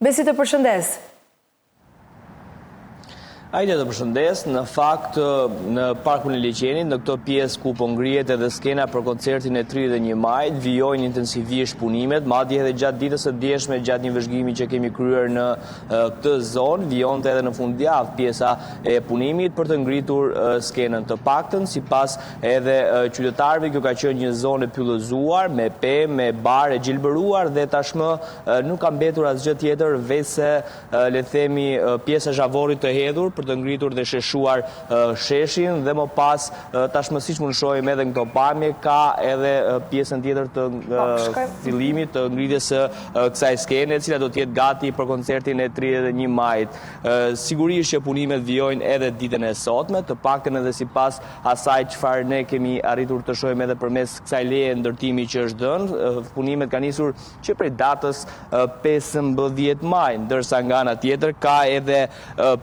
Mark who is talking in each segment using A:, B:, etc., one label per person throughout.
A: Besi të përshëndes.
B: Ajde të përshëndes, në fakt në Parkun e Liçenit, në këto pjesë ku po ngrihet edhe skena për koncertin e 31 majit, vijojnë intensivisht punimet, madje edhe gjatë ditës së djeshme, gjatë një vëzhgimi që kemi kryer në këtë zonë, vijonte edhe në fundjavë pjesa e punimit për të ngritur skenën. Të paktën, sipas edhe qytetarëve, kjo ka qenë një zonë e pyllëzuar, me pemë, me barë e gjelbëruar dhe tashmë nuk ka mbetur asgjë tjetër veçse le të themi pjesa zhavorit të hedhur për të ngritur dhe sheshuar sheshin dhe më pas tashmë siç mund shohim edhe në këto pamje ka edhe pjesën tjetër të fillimit të ngritjes së kësaj skene, e cila do të jetë gati për koncertin e 31 majit. Sigurisht që punimet vijojnë edhe ditën e sotme, të paktën edhe sipas asaj çfarë ne kemi arritur të shohim edhe përmes kësaj leje ndërtimi që është dhënë, punimet kanë nisur që prej datës 15 maj, ndërsa nga ana tjetër ka edhe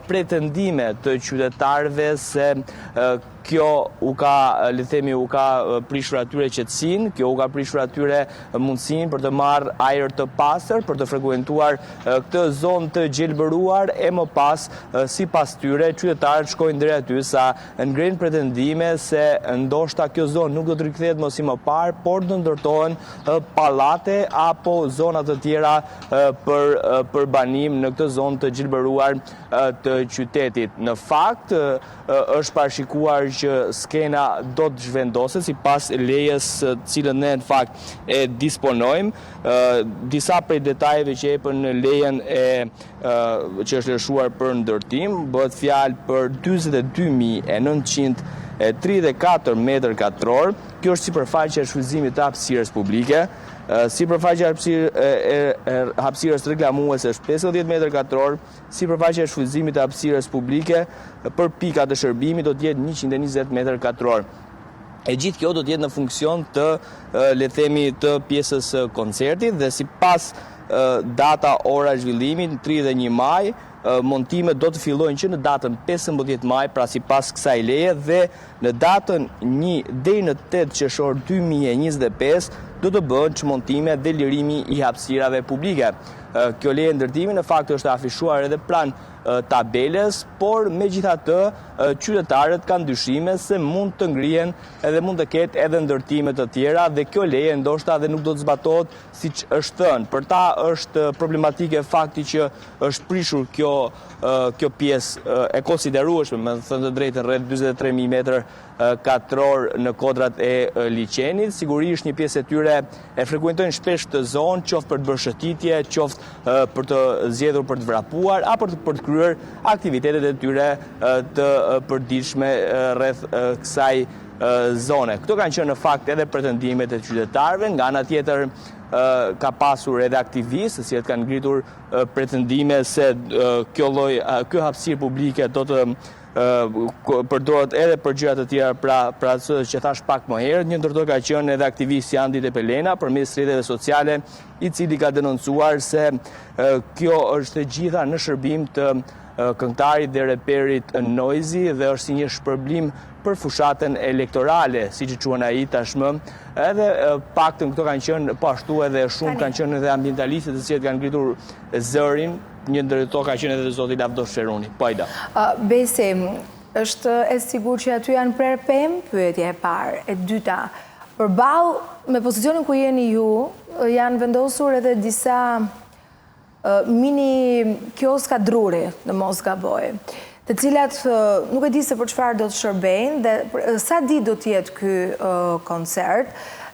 B: pretendime të qytetarëve se kjo u ka, le të themi, u ka prishur atyre qetësinë, kjo u ka prishur atyre mundësinë për të marrë ajër të pastër, për të frekuentuar këtë zonë të gjelbëruar e më pas, sipas tyre, qytetarët shkojnë deri aty sa ngrenë pretendime se ndoshta kjo zonë nuk do të rikthehet më si më parë, por do ndërtohen pallate apo zona të tjera për banim në këtë zonë të gjelbëruar të qytetit. Në fakt, është parashikuar që skena do të zhvendoset sipas lejes cilën ne në fakt e disponojmë. Disa prej detajeve që jepën në lejen që është lëshuar për ndërtim, bëhet fjalë për 42.934 metër katror. Kjo është sipërfaqja e shfrytëzimit të hapësirës publike. Sipërfaqja e hapësirës reklamuese është 50 metër katror, sipërfaqja e shfrytëzimit të hapësirës publike për pikat të shërbimit do të jetë 120 metër katror. E gjithë kjo do të jetë në funksion të, le të themi, të pjesës koncertit dhe sipas data ora zhvillimit 31 maj, montimet do të fillojnë që në datën 15 maj, pra sipas kësaj leje, dhe në datën 1 deri në 8 qershor 2025 do të bëhen çmontime dhe lirimi i hapësirave publike. Kjo leje ndërtimi në fakt është afishuar edhe pranë tabeles, por megjithatë qytetarët kanë dyshime se mund të ngrihen edhe mund të ketë edhe ndërtime të tjera dhe kjo leje ndoshta edhe nuk do të zbatohet siç është thënë. Për ta është problematike fakti që është prishur kjo pjesë e konsiderueshme, me thënë të drejtën rreth 43.000 metër katror në kodrat e Liçenit. Sigurisht një pjesë e tyre e frekuentojnë shpesh të zonë, qoftë për të bërë shëtitje, qoftë për të zgjedhur për të vrapuar, apo për të kryer aktivitetet e tyre të përditshme rreth kësaj zone. Këto kanë qenë në fakt edhe pretendimet e qytetarëve, nga ana tjetër ka pasur edhe aktivistë, si kanë ngritur pretendime se kjo hapësirë publike do të përdoret edhe për gjëra të tjera, pra që thash pak më herët. Një ndër to ka qenë edhe aktivisti Andi Tepelena përmes rrjeteve sociale, i cili ka denoncuar se kjo është e gjitha në shërbim të këngëtarit dhe reperit Noizi dhe është si një shpërblim për fushatën elektorale, siç e quhen ai tashmë. Edhe paktën këto kanë qenë, po ashtu edhe shumë kanë qenë edhe ambientalistët të cilët kanë ngritur zërin. Një ndër to ka qenë edhe zoti Lavdosh Sheruni. Po Ajda.
A: Besi, është e sigurt që aty janë prerë pemë? Pyetja e parë. E dyta, përballë me pozicionin ku jeni ju, janë vendosur edhe disa mini kioska druri, në mos gaboj, të cilat nuk e di se për çfarë do të shërbejnë dhe sa ditë do të jetë ky koncert.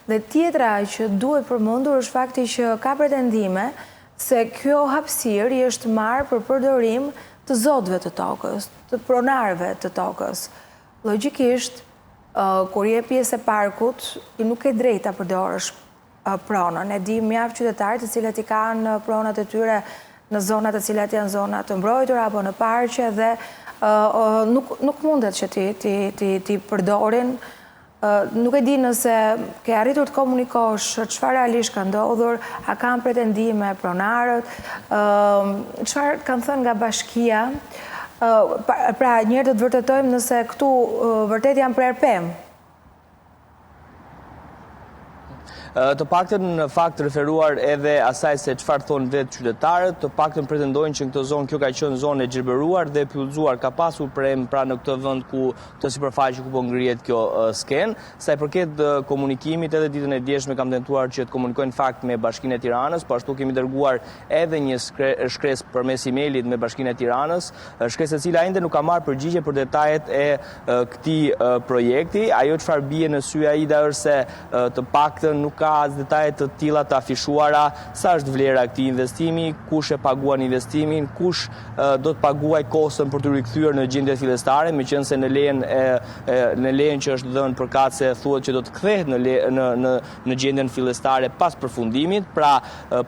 A: Dhe tjetra që duhet përmendur është fakti që ka pretendime se kjo hapësirë është marrë për përdorim të zotëve të tokës, të pronarëve të tokës. Logjikisht, kur je pjesë e parkut, i nuk e drejta përdorësh pronën. E di mjaft qytetarë të cilët i kanë pronat e tyre në zonat të cilat janë zonat të mbrojtura apo në parqe dhe nuk mundet që ti përdorin. Nuk e di nëse ke arritur të komunikosh çfarë realisht ka ndodhur, a kanë pretendime pronarët, çfarë kanë thënë nga bashkia. Pra, njëherë do të vërtetojmë nëse këtu vërtet janë prerë pemë.
B: Të paktën në fakt referuar edhe asaj se çfarë thonë vetë qytetarët, të paktën pretendojnë që në këtë zonë kjo ka qenë zonë e gjelbëruar dhe pyllëzuar, ka pasur prem pra në këtë vend ku të sipërfaqe ku po ngrihet kjo skenë. Sa i përket komunikimit, edhe ditën e djeshme kam tentuar që të komunikojnë fakt me Bashkinë e Tiranës, po ashtu kemi dërguar edhe një shkresë përmes emailit me Bashkinë e Tiranës, shkresë e cila ende nuk ka marrë përgjigje për detajet e këtij projekti. Ajo çfarë bie në sy Aida është se të paktën nuk ka as detajet të tilla të afishuara, sa është vlera e këtij investimi, kush e paguan investimin, kush do të paguaj kostën për të rikthyer në gjendje fillestare, meqense në lejen që është dhënë përkatëse thuhet që do të kthehet në gjendjen fillestare pas përfundimit. Pra,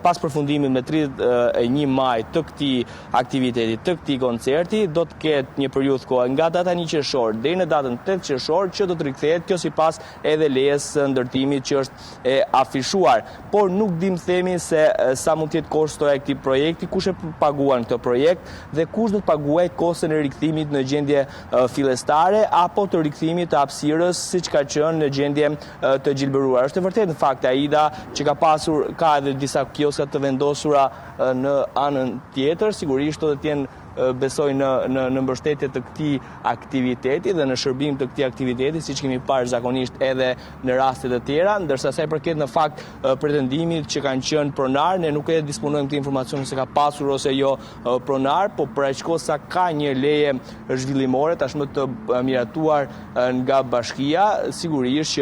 B: pas përfundimit me 31 maj të këtij aktiviteti, të këtij koncerti, do të ketë një periudhë kohe nga data 1 qershor deri në datën 8 qershor që do të rikthehet, kjo sipas edhe lejes së ndërtimit që është e afishuar. Por nuk dim themi se sa mund të jetë kostoja e këtij projekti, kush e paguan këtë projekt dhe kush do të paguajë kostën e rikthimit në gjendje fillestare apo të rikthimit të hapësirës siç ka qenë në gjendje të gjelbëruar. Është e vërtetë në fakt Aida që ka edhe disa kioska të vendosura në anën tjetër, sigurisht do të jenë besoj në mbështetje të këtij aktiviteti dhe në shërbim të këtij aktiviteti, siç kemi parë zakonisht edhe në raste të tjera, ndërsa sa i përket në fakt pretendimit që kanë qenë pronar, ne nuk e disponojmë këtë informacion se ka pasur ose jo pronar, po për aq kohë sa ka një leje zhvillimore tashmë të miratuar nga bashkia, sigurisht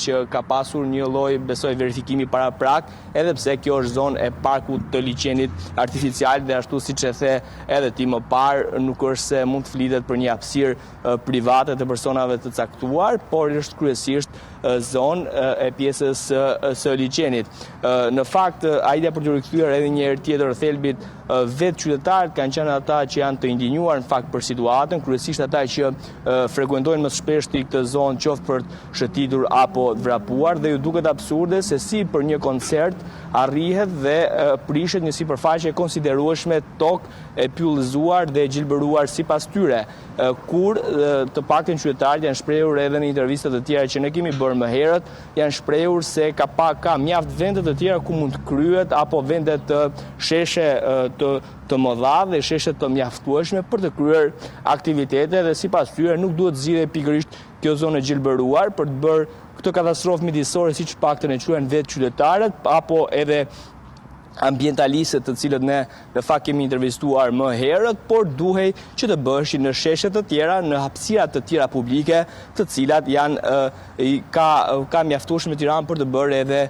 B: që ka pasur një lloj besoj verifikimi paraprak, edhe pse kjo është zonë e parkut të liçenit artificial dhe ashtu siç e the edhe ti më parë, nuk është se mund të flitet për një hapësirë private të personave të caktuar, por është kryesisht zonë e pjesës së liçenit. Në fakt, Aida për të rikthyer edhe një herë tjetër thelbit, vetë qytetarët kanë qenë ata që janë të indignuar në fakt për situatën, kryesisht ata që frekuentojnë më shpesh këtë zonë, qoftë për të shëtitur apo të vrapuar, dhe ju duket absurde se si për një koncert arrihet dhe prishet një sipërfaqe e konsiderueshme tokë e pyllëzuar dhe gjelbëruar sipas tyre, kur të paktën qytetarët janë shprehur edhe në intervista të tjera që ne kemi bërë më herët, janë shprehur se ka mjaft vende të tjera ku mund të kryhet apo vende të sheshe të mëdha dhe sheshe të mjaftueshme për të kryer aktivitete, dhe sipas tyre nuk duhet zgjidhej pikërisht kjo zonë e gjelbëruar për të bërë këtë katastrofë midisore siç paktën e quajnë vetë qytetarët apo edhe ambientalistët të cilët ne në fakt kemi intervistuar më herët, por duhej që të bëheshin në sheshe të tjera, në hapësira të tjera publike, të cilat ka mjaftueshme në Tiranë për të bërë edhe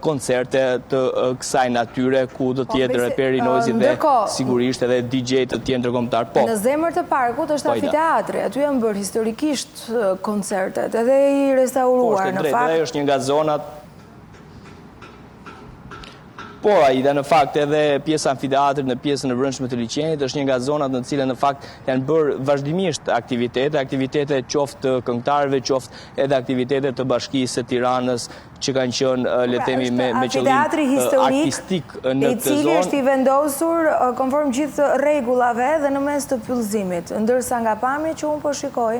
B: koncerte të kësaj natyre, ku do të jetë reperi noise dhe sigurisht edhe DJ të tjerë ndërkombëtar.
A: Në zemër të parkut është amfiteatri, aty janë bërë historikisht koncertet, edhe i restauruar në fakt.
B: Edhe është një nga zonat. Po, Aida, në fakt edhe pjesa amfiteatrit në pjesën e brendshme të liçenit është një nga zonat në të cilën në fakt janë bërë vazhdimisht aktivitete qoftë të këngëtarëve, qoftë edhe aktivitete të Bashkisë së Tiranës që kanë qenë, le të themi, me qëllim artistik në këtë zonë.
A: I cili është i vendosur konform gjithë rregullave dhe në mes të pyllëzimit, ndërsa nga pamja që unë po shikoj,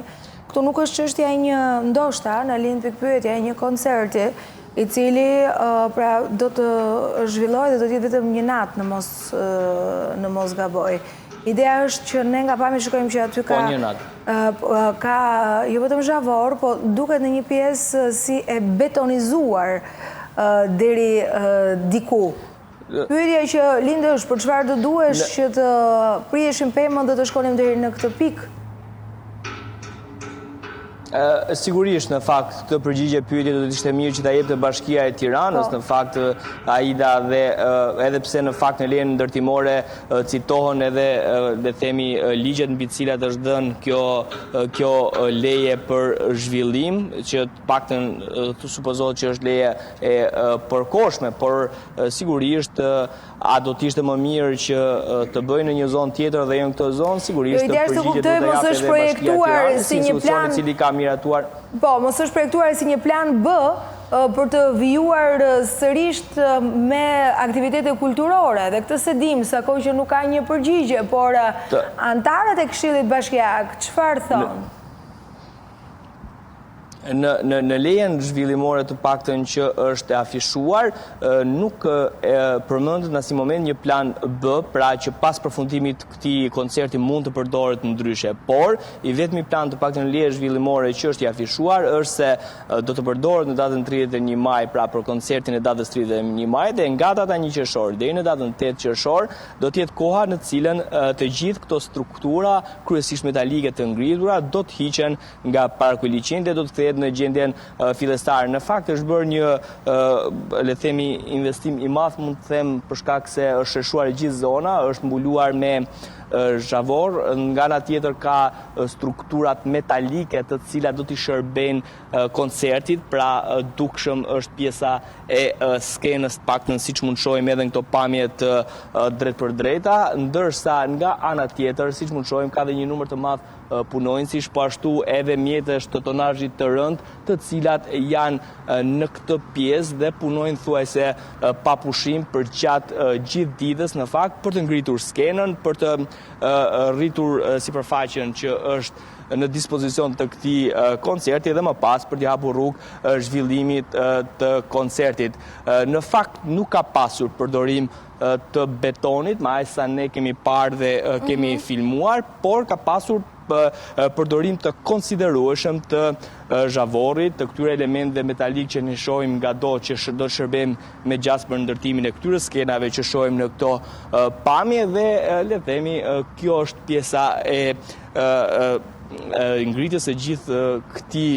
A: këtu nuk është çështja e një ndoshta, në lind pikpyetja e një koncerti, i cili do të zhvilloj dhe do të jetë vetëm një natë në mos gaboj. Ideja është që ne nga pamja shikojmë që aty ka jo vetëm zhavor, po duket në një pjesë si e betonizuar deri diku. Pyetja që lindë është për çfarë do duhesh që të priheshim pemën dhe të shkonim deri në këtë pikë?
B: Sigurisht, në fakt, këtë përgjigje pyetje do të ishte mirë që ta jepte Bashkia e Tiranës, në fakt, Aida, dhe edhe pse në fakt në lejen ndërtimore citohen edhe, le themi, ligjet mbi të cilat është dhënë kjo leje për zhvillim, që të paktën supozohet që është leje e përkohshme, por sigurisht a do të ishte më mirë që të bëjnë në një zonë tjetër dhe jo në këtë zonë, sigurisht përgjigjet do të japë edhe Bashkia e Tiranës, si institucioni i cili ka miratuar.
A: Po, mos është projektuar si një plan B për të vijuar sërisht me aktivitete kulturore, dhe këtë se dim, sa kohë që nuk ka një përgjigje, por antarët e Këshillit Bashkiak, çfarë thonë?
B: Në lejen zhvillimore të paktën që është afishuar, nuk përmendet në asnjë moment një plan B, pra që pas përfundimit këtij koncerti mund të përdoret ndryshe. Por i vetmi plan të paktën në lejen zhvillimore që është i afishuar është se do të përdoret në datën 31 maj, pra për koncertin e datës 31 maj, dhe nga data 1 qershor deri në datën 8 qershor do të jetë koha në cilën të gjithë këto struktura kryesisht metalike të ngritura do të hiqen nga Parku i Liçenit dhe do të në gjendjen fillestare. Në fakt është bërë një, le të themi, investim i madh, mund të them, për shkak se është sheshuar gjithë zona, është mbuluar me zhavor, nga ana tjetër ka strukturat metalike të cilat do t'i shërbejnë koncertit, pra dukshëm është pjesa e skenës, të paktën siç mund shohim edhe në këto pamje të drejt për drejta, ndërsa nga ana tjetër, siç mund shohim, ka dhe një numër të madh punonjësish, po ashtu edhe mjetesh të tonazhit të rënd, të cilat janë në këtë pjesë dhe punojnë thuajse pa pushim për gjatë gjithë ditës, në fakt, për të ngritur skenën, për të rritur sipërfaqen që është në dispozicion të këtij koncerti dhe më pas për t'i hapur rrugë zhvillimit të koncertit. Në fakt nuk ka pasur përdorim të betonit, me aq sa ne kemi parë dhe kemi filmuar, por ka pasur përdorim të konsiderueshëm të zhavorit, të këtyre elementeve metalik që ne shohim ngado që do të shërbejnë me gjas për ndërtimin e këtyre skenave që shohim në këto pamje dhe le të themi kjo është pjesa e ngritjes së gjithë këtij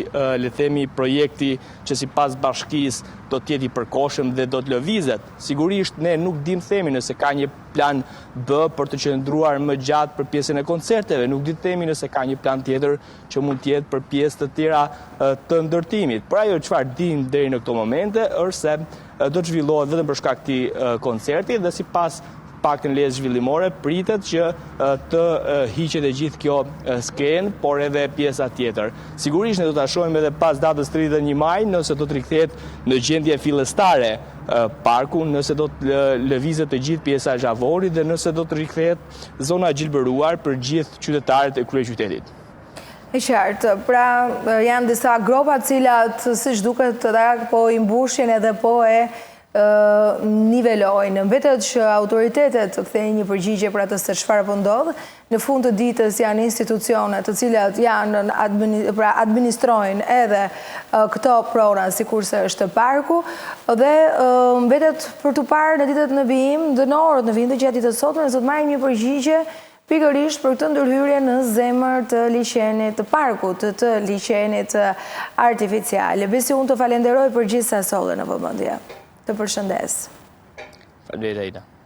B: le të themi projekti që sipas bashkisë do të jetë i përkohshëm dhe do të lëvizet. Sigurisht ne nuk dim themi nëse ka një plan B për të qëndruar më gjatë për pjesën e koncerteve, nuk di themi nëse ka një plan tjetër që mund të jetë për pjesë të tjera të ndërtimit. Por ajo çfarë dim deri në këto momente është se do të zhvillohet vetëm për shkak të koncertit dhe sipas paktën lejes zhvillimore pritet që të hiqet e gjithë kjo skenë, por edhe pjesa tjetër. Sigurisht ne do ta shohim edhe pas datës 31 maj nëse do të rikthehet në gjendje fillestare parku, nëse do të lëvizet të gjithë pjesa e zhavorit dhe nëse do të rikthehet zona gjilbëruar për gjithë qytetarët e kryeqytetit.
A: E qartë, pra janë disa gropa cilat siç duket po i mbushjen edhe po e nivelojnë. Mbetet që autoritetet të kthejnë një përgjigje për atë se çfarë po ndodh. Në fund të ditës janë institucione të cilat janë administrojnë edhe këto prona sikurse është parku dhe mbetet për të parë në ditët në vijim, dënorët në vijim të gjatë ditës sotme, do të marrin një përgjigje pikërisht për këtë ndërhyrje në zemër të liçenit të parkut, të liçenit artificial. Besi, unë të falenderoj për gjithë sa solle në vëmendje. Të përshëndes.
B: Faleminderit.